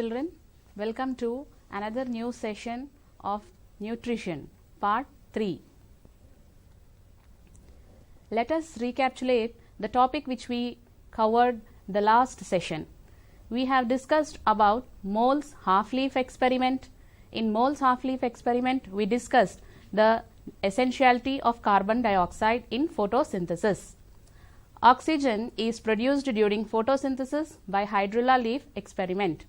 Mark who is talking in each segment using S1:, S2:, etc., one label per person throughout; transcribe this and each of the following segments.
S1: children, welcome to another new session of nutrition part 3. Let us recapitulate the topic which we covered the last session. We have discussed about Moll's half-leaf experiment. In Moll's half-leaf experiment, we discussed the essentiality of carbon dioxide in photosynthesis. Oxygen is produced during photosynthesis by hydrilla leaf experiment.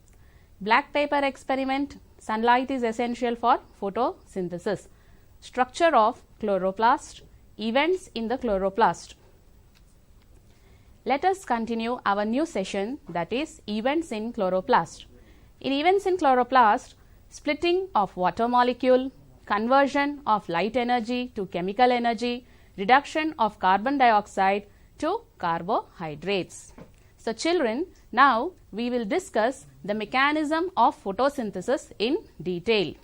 S1: Black paper experiment, sunlight is essential for photosynthesis. Structure of chloroplast, events in the chloroplast. Let us continue our new session, that is events in chloroplast. In events in chloroplast, splitting of water molecule, conversion of light energy to chemical energy, reduction of carbon dioxide to carbohydrates. So, children, now we will discuss the mechanism of photosynthesis in detail.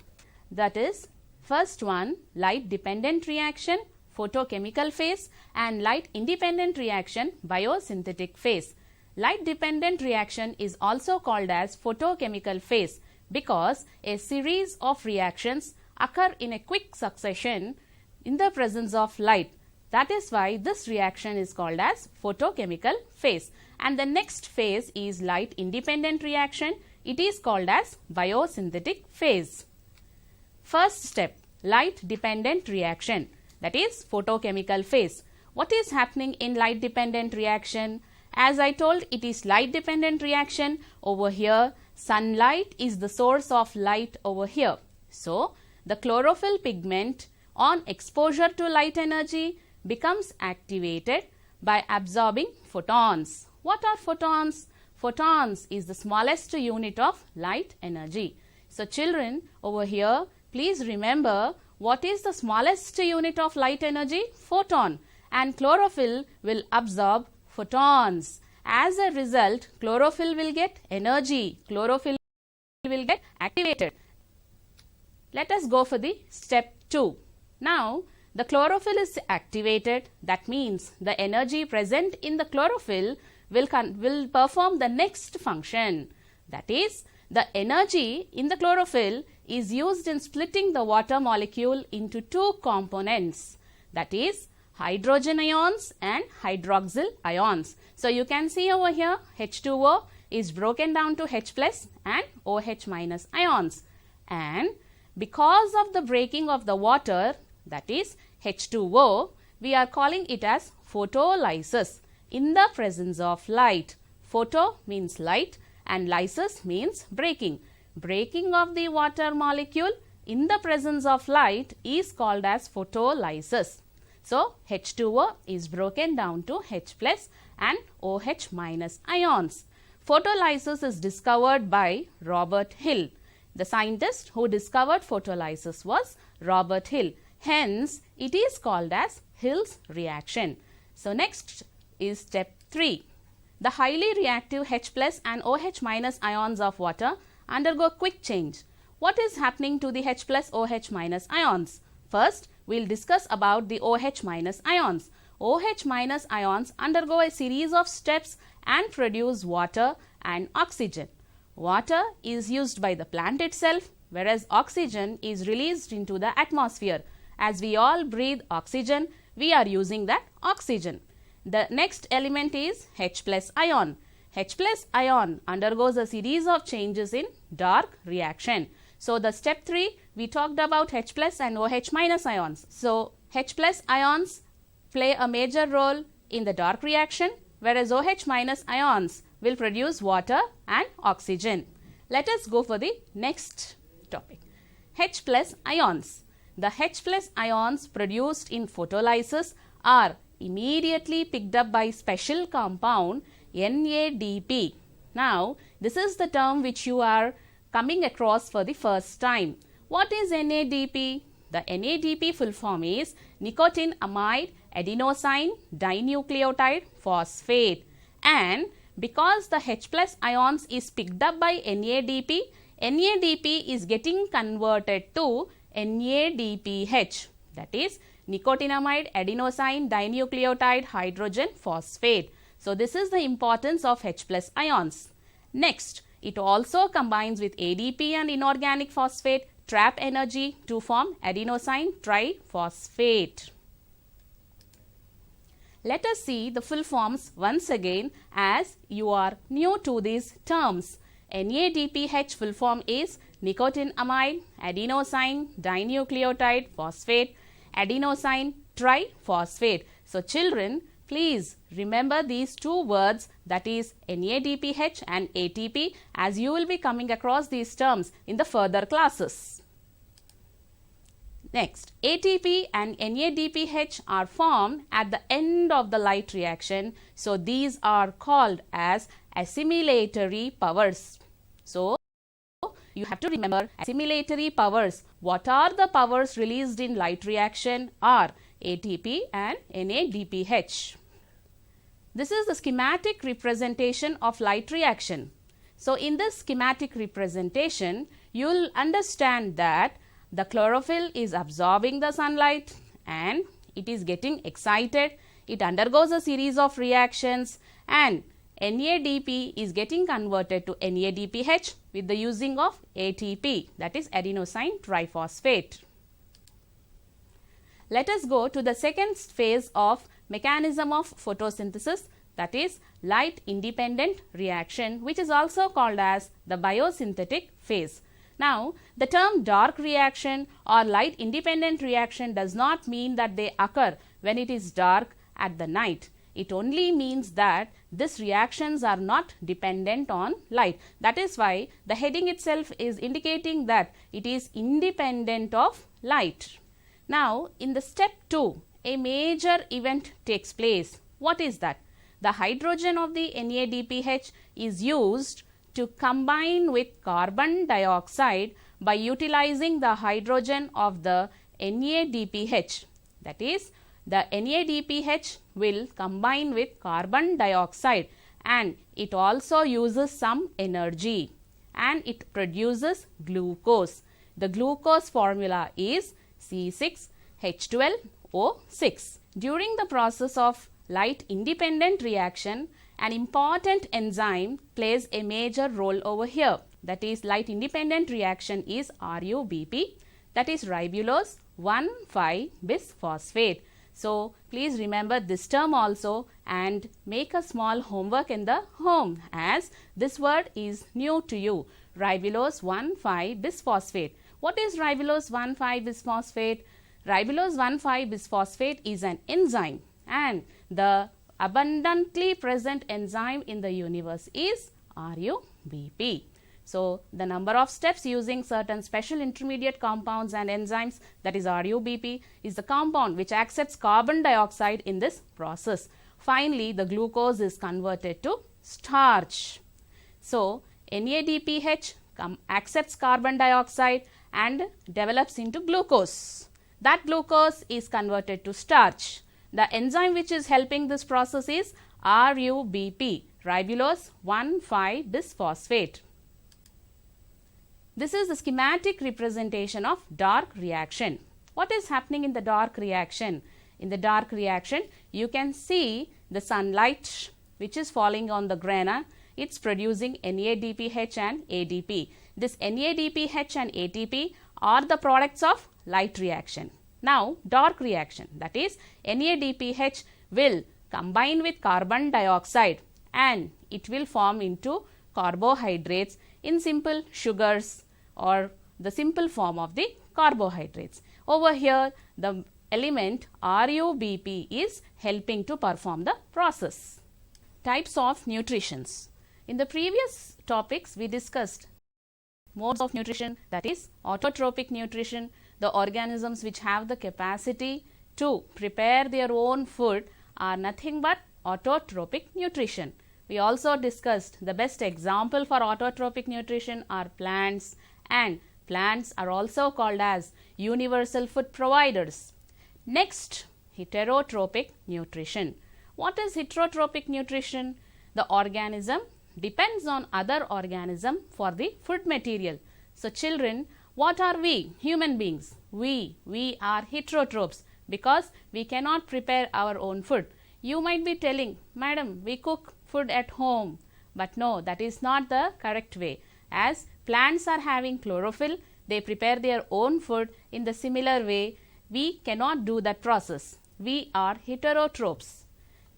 S1: That is, first one, light dependent reaction, photochemical phase, and light independent reaction, biosynthetic phase. Light dependent reaction is also called as photochemical phase because a series of reactions occur in a quick succession in the presence of light. That is why this reaction is called as photochemical phase. And the next phase is light independent reaction. It is called as biosynthetic phase. First step, light dependent reaction, that is photochemical phase. What is happening in light dependent reaction? As I told, it is light dependent reaction. Over here, sunlight is the source of light over here. So, the chlorophyll pigment on exposure to light energy becomes activated by absorbing photons. What are photons? Photons is the smallest unit of light energy. So, children, over here, please remember what is the smallest unit of light energy? Photon. And chlorophyll will absorb photons. As a result, chlorophyll will get energy. Chlorophyll will get activated. Let us go for the step 2. Now, the chlorophyll is activated. That means the energy present in the chlorophyll will perform the next function. That is, the energy in the chlorophyll is used in splitting the water molecule into two components. That is, hydrogen ions and hydroxyl ions. So, you can see over here H2O is broken down to H plus and OH minus ions. And because of the breaking of the water, that is H2O, we are calling it as photolysis in the presence of light. Photo means light and lysis means breaking. Breaking of the water molecule in the presence of light is called as photolysis. So, H2O is broken down to H plus and OH minus ions. Photolysis is discovered by Robert Hill. The scientist who discovered photolysis was Robert Hill. Hence, it is called as Hill's reaction. So, next is step 3. The highly reactive H plus and OH minus ions of water undergo quick change. What is happening to the H plus OH minus ions? First, we will discuss about the OH minus ions. OH minus ions undergo a series of steps and produce water and oxygen. Water is used by the plant itself, whereas oxygen is released into the atmosphere. As we all breathe oxygen, we are using that oxygen. The next element is H plus ion. H plus ion undergoes a series of changes in dark reaction. So, the step 3, we talked about H plus and OH minus ions. So, H plus ions play a major role in the dark reaction, whereas OH minus ions will produce water and oxygen. Let us go for the next topic, H plus ions. The H plus ions produced in photolysis are immediately picked up by special compound NADP. Now, this is the term which you are coming across for the first time. What is NADP? The NADP full form is nicotinamide adenosine dinucleotide phosphate. And because the H plus ions is picked up by NADP, NADP is getting converted to NADPH, that is nicotinamide adenosine dinucleotide hydrogen phosphate. So, this is the importance of H plus ions. Next, It also combines with ADP and inorganic phosphate, trap energy to form adenosine triphosphate. Let us see the full forms once again as you are new to these terms. NADPH full form is nicotinamide adenosine dinucleotide phosphate adenosine triphosphate. So, children, please remember these two words, that is NADPH and ATP, as you will be coming across these terms in the further classes. Next, ATP and NADPH are formed at the end of the light reaction. So, these are called as assimilatory powers. So, you have to remember assimilatory powers. What are the powers released in light reaction? Are ATP and NADPH. This is the schematic representation of light reaction. So, in this schematic representation, you will understand that the chlorophyll is absorbing the sunlight and it is getting excited. It undergoes a series of reactions and NADP is getting converted to NADPH with the using of ATP, that is adenosine triphosphate. Let us go to the second phase of mechanism of photosynthesis, that is light independent reaction, which is also called as the biosynthetic phase. Now, the term dark reaction or light independent reaction does not mean that they occur when it is dark at the night. It only means that these reactions are not dependent on light. That is why the heading itself is indicating that it is independent of light. Now, in the step 2, a major event takes place. What is that? The hydrogen of the NADPH is used to combine with carbon dioxide by utilizing the hydrogen of the NADPH. That is, the NADPH will combine with carbon dioxide and it also uses some energy and it produces glucose. The glucose formula is C6H12O6. During the process of light independent reaction, an important enzyme plays a major role over here. That is, light independent reaction is RUBP, that is ribulose 1,5-bisphosphate. So, please remember this term also and make a small homework in the home as this word is new to you, ribulose 1,5-bisphosphate. What is ribulose 1,5-bisphosphate? Ribulose 1,5-bisphosphate is an enzyme and the abundantly present enzyme in the universe is RUBP. So, the number of steps using certain special intermediate compounds and enzymes, that is RUBP, is the compound which accepts carbon dioxide in this process. Finally, the glucose is converted to starch. So, NADPH accepts carbon dioxide and develops into glucose. That glucose is converted to starch. The enzyme which is helping this process is RUBP, ribulose 1,5-bisphosphate. This is the schematic representation of dark reaction. What is happening in the dark reaction? In the dark reaction, you can see the sunlight which is falling on the grana. It's producing NADPH and ADP. This NADPH and ATP are the products of light reaction. Now, dark reaction, that is NADPH will combine with carbon dioxide and it will form into carbohydrates in simple sugars or the simple form of the carbohydrates. Over here, the element RUBP is helping to perform the process. Types of nutritions. In the previous topics, we discussed modes of nutrition, that is autotrophic nutrition, the organisms which have the capacity to prepare their own food are nothing but autotrophic nutrition. We also discussed the best example for autotrophic nutrition are plants, and plants are also called as universal food providers. Next, heterotrophic nutrition. What is heterotrophic nutrition? The organism depends on other organism for the food material. So, children, what are we? Human beings. We are heterotrophs because we cannot prepare our own food. You might be telling, Madam, we cook food at home, But no, that is not the correct way. As plants are having chlorophyll, they prepare their own food in the similar way. We cannot do that process. We are heterotrophs.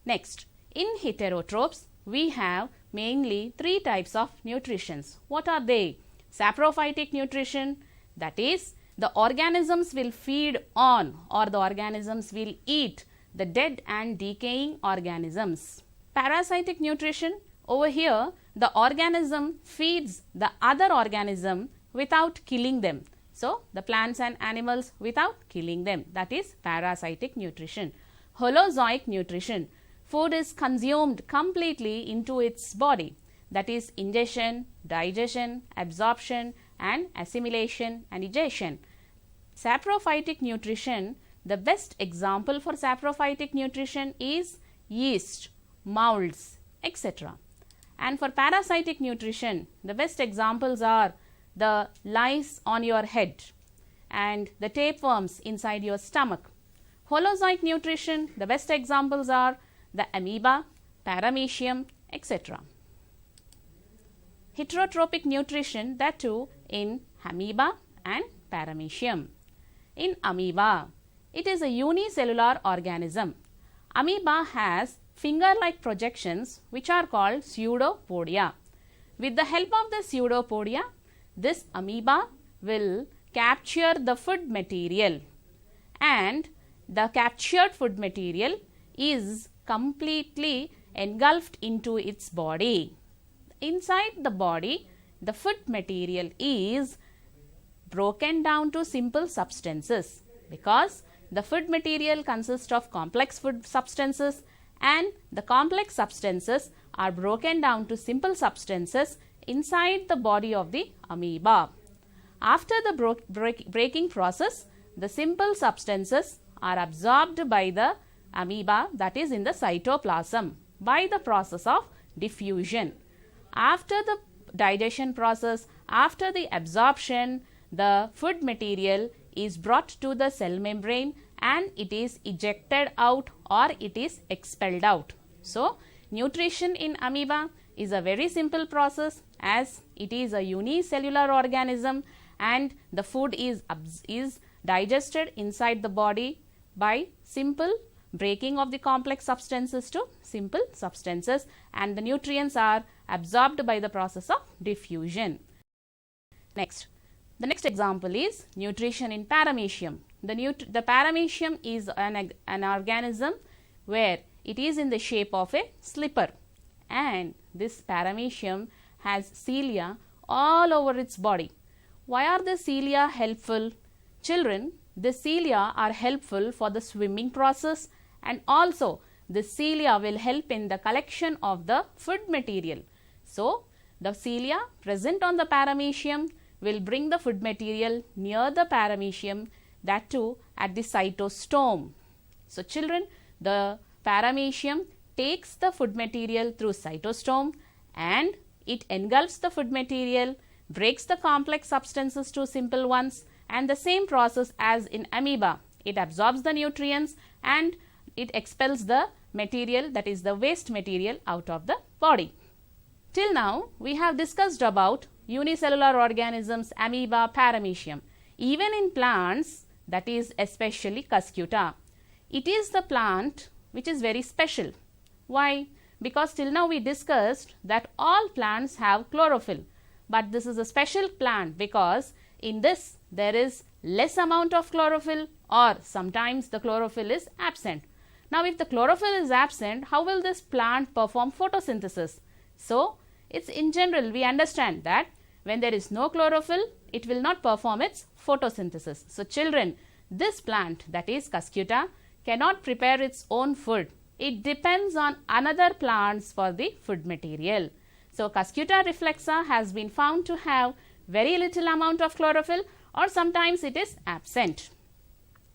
S1: Next, in heterotrophs, we have mainly three types of nutrition. What are they? Saprophytic nutrition, that is, the organisms will feed on or the organisms will eat the dead and decaying organisms. Parasitic nutrition, over here the organism feeds the other organism without killing them. So, the plants and animals without killing them, that is parasitic nutrition. Holozoic nutrition, food is consumed completely into its body, that is ingestion, digestion, absorption and assimilation and digestion. Saprophytic nutrition, the best example for saprophytic nutrition is yeast, molds, etc. And for parasitic nutrition, the best examples are the lice on your head and the tapeworms inside your stomach. Holozoic nutrition, the best examples are the amoeba, paramecium, etc. Heterotrophic nutrition, that too in amoeba and paramecium. In amoeba, it is a unicellular organism. Amoeba has finger-like projections which are called pseudopodia. With the help of the pseudopodia, this amoeba will capture the food material, and the captured food material is completely engulfed into its body. Inside the body, the food material is broken down to simple substances, because the food material consists of complex food substances, and the complex substances are broken down to simple substances inside the body of the amoeba. After the breaking process, the simple substances are absorbed by the amoeba, that is in the cytoplasm, by the process of diffusion. After the digestion process, after the absorption, the food material is brought to the cell membrane and it is ejected out or it is expelled out. So, nutrition in amoeba is a very simple process, as it is a unicellular organism and the food is digested inside the body by simple breaking of the complex substances to simple substances, and the nutrients are absorbed by the process of diffusion. Next, the next example is nutrition in paramecium. The paramecium is an organism where it is in the shape of a slipper, and this paramecium has cilia all over its body. Why are the cilia helpful? Children, the cilia are helpful for the swimming process, and also the cilia will help in the collection of the food material. So, the cilia present on the paramecium will bring the food material near the paramecium, that too at the cytostome. So, children, the paramecium takes the food material through cytostome and it engulfs the food material, breaks the complex substances to simple ones, and the same process as in amoeba. It absorbs the nutrients and it expels the material, that is the waste material, out of the body. Till now, we have discussed about unicellular organisms, amoeba, paramecium. Even in plants, that is especially cuscuta, it is the plant which is very special. Why? Because till now we discussed that all plants have chlorophyll, but this is a special plant because in this there is less amount of chlorophyll, or sometimes the chlorophyll is absent. Now, if the chlorophyll is absent, how will this plant perform photosynthesis? So, it's in general we understand that when there is no chlorophyll, it will not perform its photosynthesis. So, children, this plant, that is cuscuta, cannot prepare its own food. It depends on another plants for the food material. So, cuscuta reflexa has been found to have very little amount of chlorophyll, or sometimes it is absent.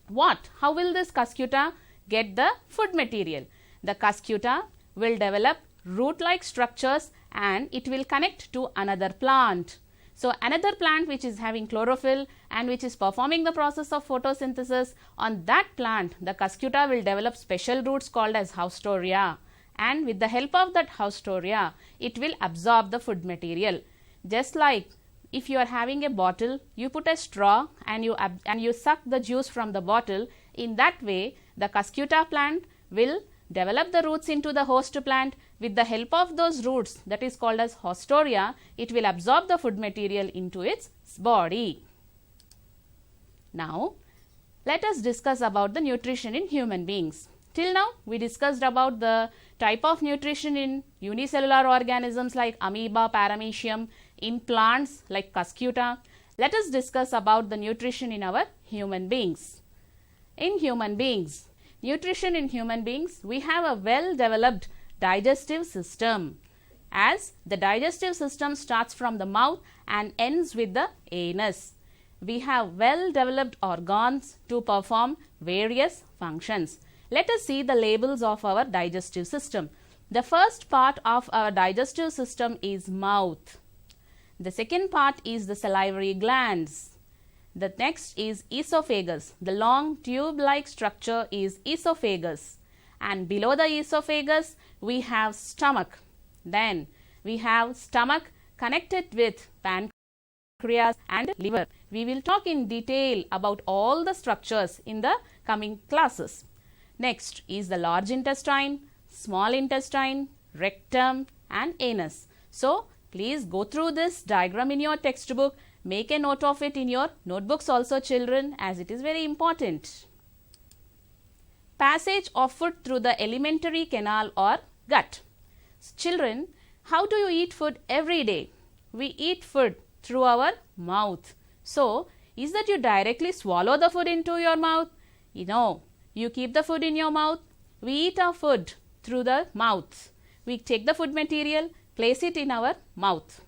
S1: What? How will this cuscuta get the food material? The cuscuta will develop root-like structures and it will connect to another plant. So, another plant which is having chlorophyll and which is performing the process of photosynthesis, on that plant the cuscuta will develop special roots called as haustoria, and with the help of that haustoria, it will absorb the food material. Just like if you are having a bottle, you put a straw and you suck the juice from the bottle. In that way, the cuscuta plant will develop the roots into the host plant. With the help of those roots, that is called as haustoria, it will absorb the food material into its body. Now, let us discuss about the nutrition in human beings. Till now, we discussed about the type of nutrition in unicellular organisms like amoeba, paramecium, in plants like cuscuta. Let us discuss about the nutrition in our human beings. In human beings, nutrition in human beings, we have a well-developed digestive system, as the digestive system starts from the mouth and ends with the anus. We have well-developed organs to perform various functions. Let us see the labels of our digestive system. The first part of our digestive system is mouth. The second part is the salivary glands. The next is esophagus. The long tube-like structure is esophagus. And below the esophagus, we have stomach. Then we have stomach connected with pancreas and liver. We will talk in detail about all the structures in the coming classes. Next is the large intestine, small intestine, rectum and anus. So, please go through this diagram in your textbook. Make a note of it in your notebooks also, children, as it is very important. Passage of food through the alimentary canal or gut. Children, how do you eat food every day? We eat food through our mouth. So, is that you directly swallow the food into your mouth? No, you keep the food in your mouth. We eat our food through the mouth. We take the food material, place it in our mouth.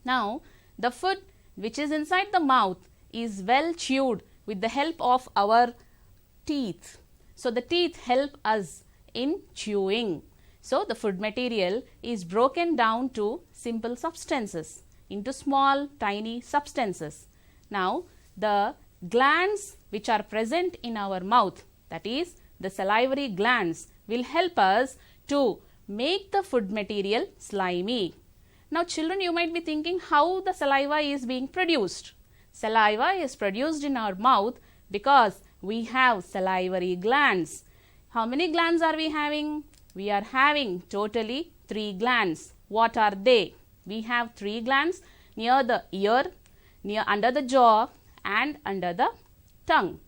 S1: Now, the food which is inside the mouth is well chewed with the help of our teeth. So, the teeth help us in chewing. So, the food material is broken down to simple substances into small tiny substances. Now, the glands which are present in our mouth, that is the salivary glands, will help us to make the food material slimy. Now, children, you might be thinking how the saliva is being produced. Saliva is produced in our mouth because we have salivary glands. How many glands are we having? We are having totally 3 glands. What are they? We have 3 glands near the ear, under the jaw and under the tongue.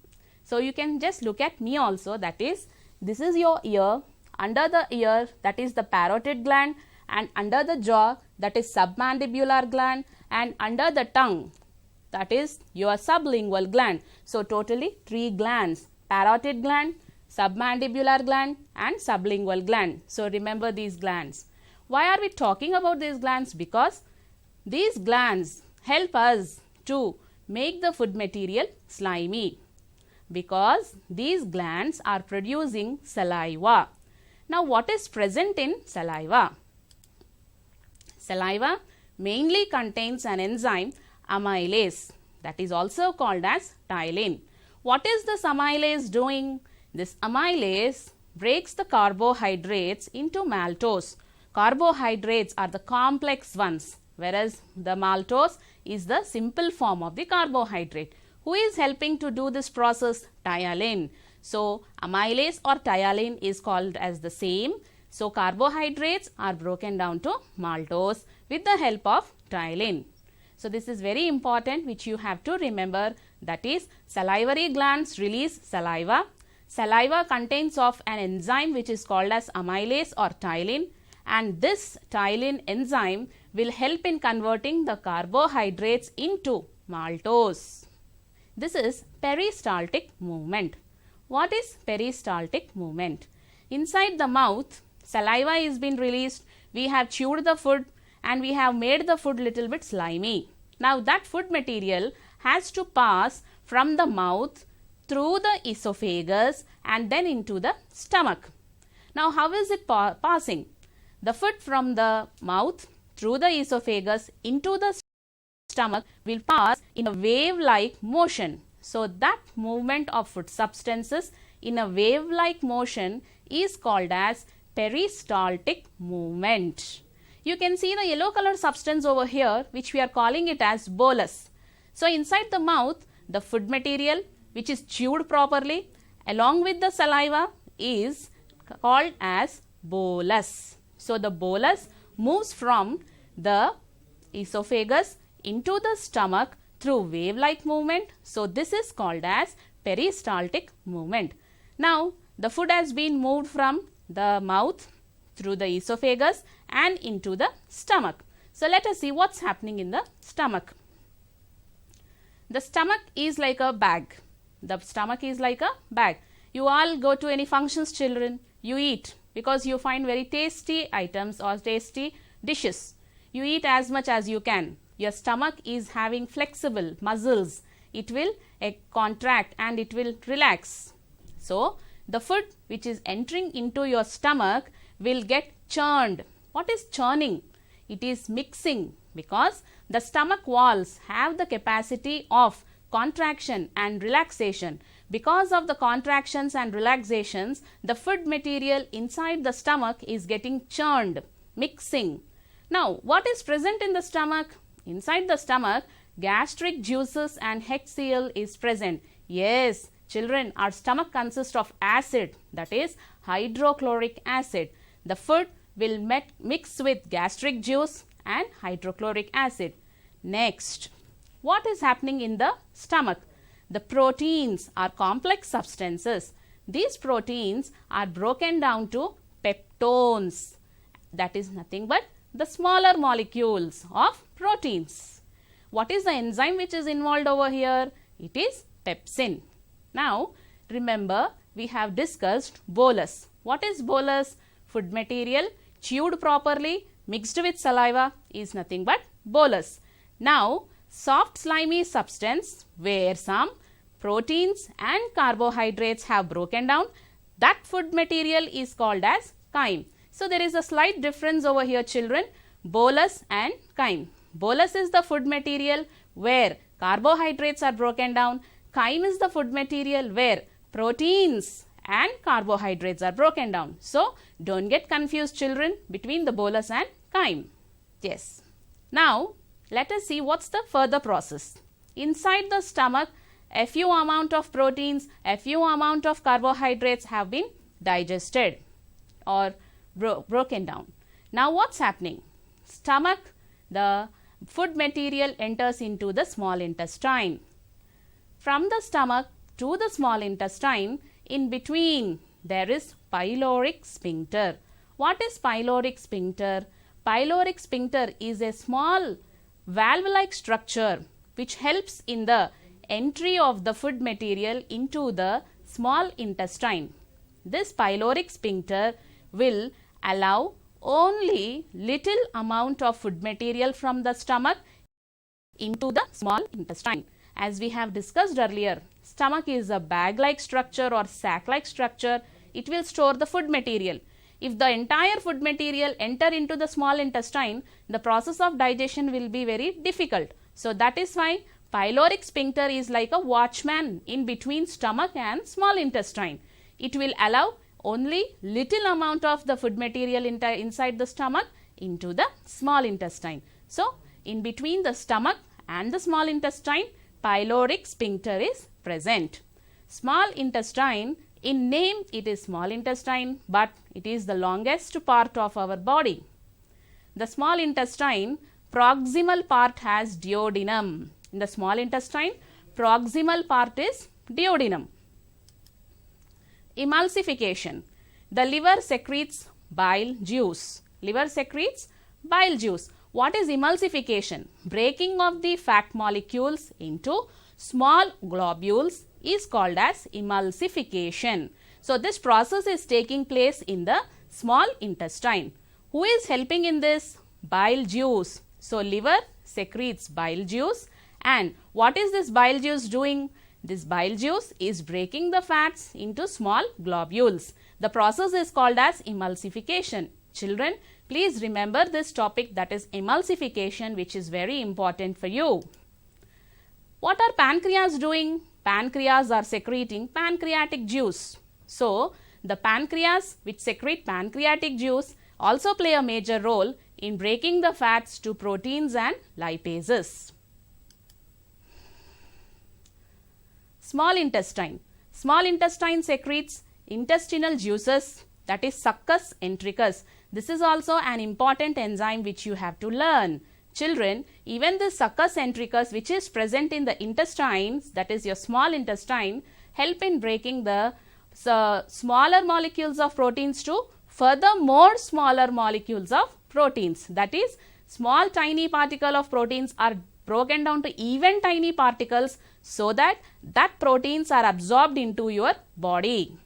S1: So, you can just look at me also, that is, this is your ear, under the ear, that is the parotid gland, and under the jaw, that is submandibular gland, and under the tongue, that is your sublingual gland. So, totally 3 glands, parotid gland, submandibular gland and sublingual gland. So, remember these glands. Why are we talking about these glands? Because these glands help us to make the food material slimy, because these glands are producing saliva. Now, what is present in saliva? Saliva mainly contains an enzyme amylase, that is also called as ptyalin. What is this amylase doing? This amylase breaks the carbohydrates into maltose. Carbohydrates are the complex ones, whereas the maltose is the simple form of the carbohydrate. Who is helping to do this process? Ptyalin. So, amylase or ptyalin is called as the same. So, carbohydrates are broken down to maltose with the help of ptyalin. So, this is very important, which you have to remember, that is salivary glands release saliva. Saliva contains of an enzyme which is called as amylase or ptyalin, and this ptyalin enzyme will help in converting the carbohydrates into maltose. This is peristaltic movement. What is peristaltic movement? Inside the mouth, saliva is being released, we have chewed the food and we have made the food little bit slimy. Now, that food material has to pass from the mouth through the esophagus and then into the stomach. Now, how is it passing? The food from the mouth through the esophagus into the stomach will pass in a wave-like motion. So, that movement of food substances in a wave-like motion is called as peristaltic movement. You can see the yellow color substance over here, which we are calling it as bolus. So, inside the mouth, the food material which is chewed properly along with the saliva is called as bolus. So, the bolus moves from the esophagus into the stomach through wave-like movement. So, this is called as peristaltic movement. Now, the food has been moved from the mouth through the esophagus and into the stomach. So, let us see what is happening in the stomach. The stomach is like a bag. The stomach is like a bag. You all go to any functions, children, you eat because you find very tasty items or tasty dishes. You eat as much as you can. Your stomach is having flexible muscles. It will contract and it will relax. So, the food which is entering into your stomach will get churned. What is churning? It is mixing, because the stomach walls have the capacity of contraction and relaxation. Because of the contractions and relaxations, the food material inside the stomach is getting churned, mixing. Now, what is present in the stomach? Inside the stomach, gastric juices and HCl is present. Yes, children, our stomach consists of acid, that is hydrochloric acid. The food will mix with gastric juice and hydrochloric acid. Next, what is happening in the stomach? The proteins are complex substances. These proteins are broken down to peptones. That is nothing but the smaller molecules of proteins. What is the enzyme which is involved over here? It is pepsin. Now, remember we have discussed bolus. What is bolus? Food material chewed properly mixed with saliva is nothing but bolus. Now, soft slimy substance where some proteins and carbohydrates have broken down, that food material is called as chyme. So, there is a slight difference over here, children, bolus and chyme. Bolus is the food material where carbohydrates are broken down. Chyme is the food material where proteins and carbohydrates are broken down. So, don't get confused, children, between the bolus and chyme. Yes. Now, let us see what's the further process. Inside the stomach, a few amount of proteins, a few amount of carbohydrates have been digested or broken down. Now, what's happening? Stomach, the food material enters into the small intestine. From the stomach to the small intestine, in between there is pyloric sphincter. What is pyloric sphincter? Pyloric sphincter is a small valve-like structure which helps in the entry of the food material into the small intestine. This pyloric sphincter will allow only little amount of food material from the stomach into the small intestine. As we have discussed earlier, stomach is a bag-like structure or sac-like structure. It will store the food material. If the entire food material enter into the small intestine, the process of digestion will be very difficult. So, that is why pyloric sphincter is like a watchman in between stomach and small intestine. It will allow only little amount of the food material inside the stomach into the small intestine. So, in between the stomach and the small intestine, pyloric sphincter is present. Small intestine, in name it is small intestine, but it is the longest part of our body. The small intestine, proximal part has duodenum. In the small intestine, proximal part is duodenum. Emulsification. The liver secretes bile juice. Liver secretes bile juice. What is emulsification? Breaking of the fat molecules into small globules is called as emulsification. So, this process is taking place in the small intestine. Who is helping in this? Bile juice. So, liver secretes bile juice, and what is this bile juice doing? This bile juice is breaking the fats into small globules. The process is called as emulsification. Children, please remember this topic, that is emulsification, which is very important for you. What are pancreas doing? Pancreas are secreting pancreatic juice. So, the pancreas, which secrete pancreatic juice, also play a major role in breaking the fats to proteins and lipases. Small intestine. Small intestine secretes intestinal juices, that is succus entericus. This is also an important enzyme which you have to learn. Children, even the succus entericus which is present in the intestines, that is your small intestine, help in breaking the smaller molecules of proteins to further more smaller molecules of proteins. That is, small tiny particle of proteins are broken down to even tiny particles so that proteins are absorbed into your body.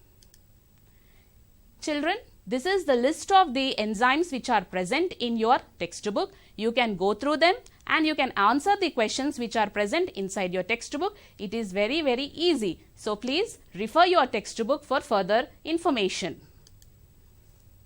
S1: Children, this is the list of the enzymes which are present in your textbook. You can go through them and you can answer the questions which are present inside your textbook. It is very, very easy. So, please refer your textbook for further information.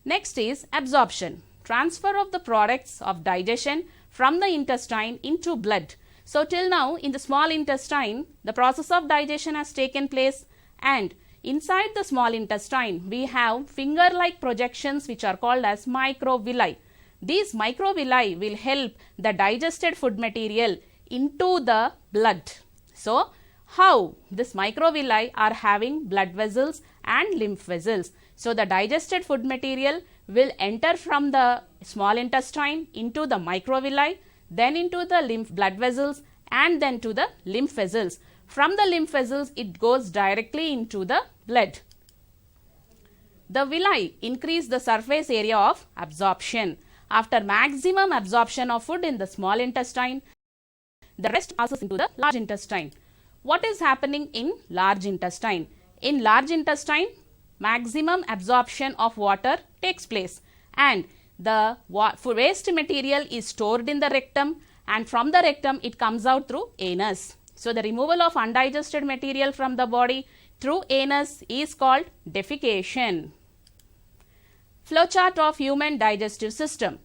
S1: Next is absorption, transfer of the products of digestion from the intestine into blood. So, till now in the small intestine, the process of digestion has taken place, and inside the small intestine we have finger-like projections which are called as microvilli. These microvilli will help the digested food material into the blood. So, how this microvilli are having blood vessels and lymph vessels. So, the digested food material will enter from the small intestine into the microvilli, then into the blood vessels, and then to the lymph vessels. From the lymph vessels, it goes directly into the blood. The villi increase the surface area of absorption. After maximum absorption of food in the small intestine, the rest passes into the large intestine. What is happening in large intestine? In large intestine, maximum absorption of water takes place, and the waste material is stored in the rectum, and from the rectum it comes out through anus. So, the removal of undigested material from the body through anus is called defecation. Flowchart of human digestive system.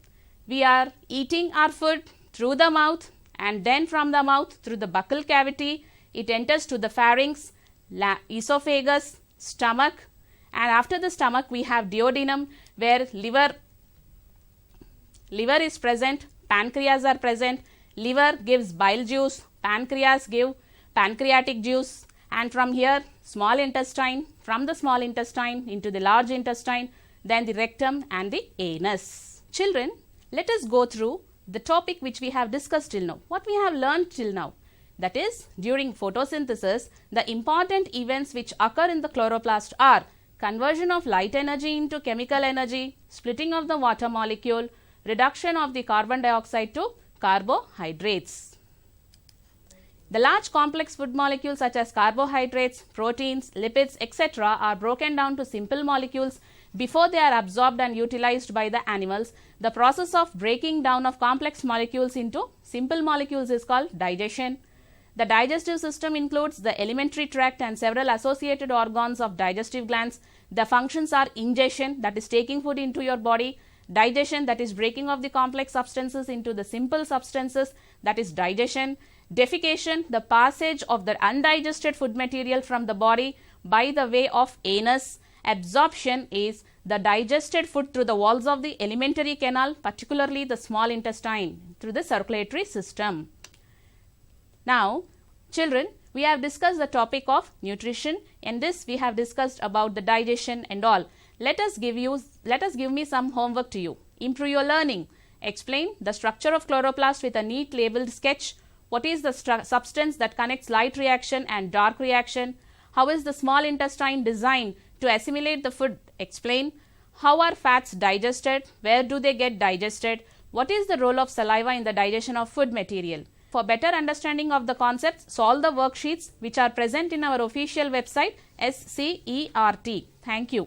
S1: We are eating our food through the mouth, and then from the mouth through the buccal cavity, it enters to the pharynx, esophagus, stomach, and after the stomach we have duodenum, where liver is present, pancreas are present. Liver gives bile juice, pancreas give pancreatic juice, and from here small intestine, from the small intestine into the large intestine, then the rectum and the anus. Children, let us go through the topic which we have discussed till now. What we have learned till now, that is, during photosynthesis, the important events which occur in the chloroplast are conversion of light energy into chemical energy, splitting of the water molecule, reduction of the carbon dioxide to carbohydrates. The large complex food molecules such as carbohydrates, proteins, lipids, etc. are broken down to simple molecules before they are absorbed and utilized by the animals. The process of breaking down of complex molecules into simple molecules is called digestion. The digestive system includes the alimentary tract and several associated organs of digestive glands. The functions are ingestion, that is taking food into your body; digestion, that is breaking of the complex substances into the simple substances, that is digestion; defecation, the passage of the undigested food material from the body by the way of anus; absorption is the digested food through the walls of the alimentary canal, particularly the small intestine, through the circulatory system. Now, children, we have discussed the topic of nutrition. In this, we have discussed about the digestion and all. Let us give me some homework to you. Improve your learning. Explain the structure of chloroplast with a neat labeled sketch. What is the substance that connects light reaction and dark reaction? How is the small intestine designed to assimilate the food? Explain. How are fats digested? Where do they get digested? What is the role of saliva in the digestion of food material? For better understanding of the concepts, solve the worksheets which are present in our official website SCERT. Thank you.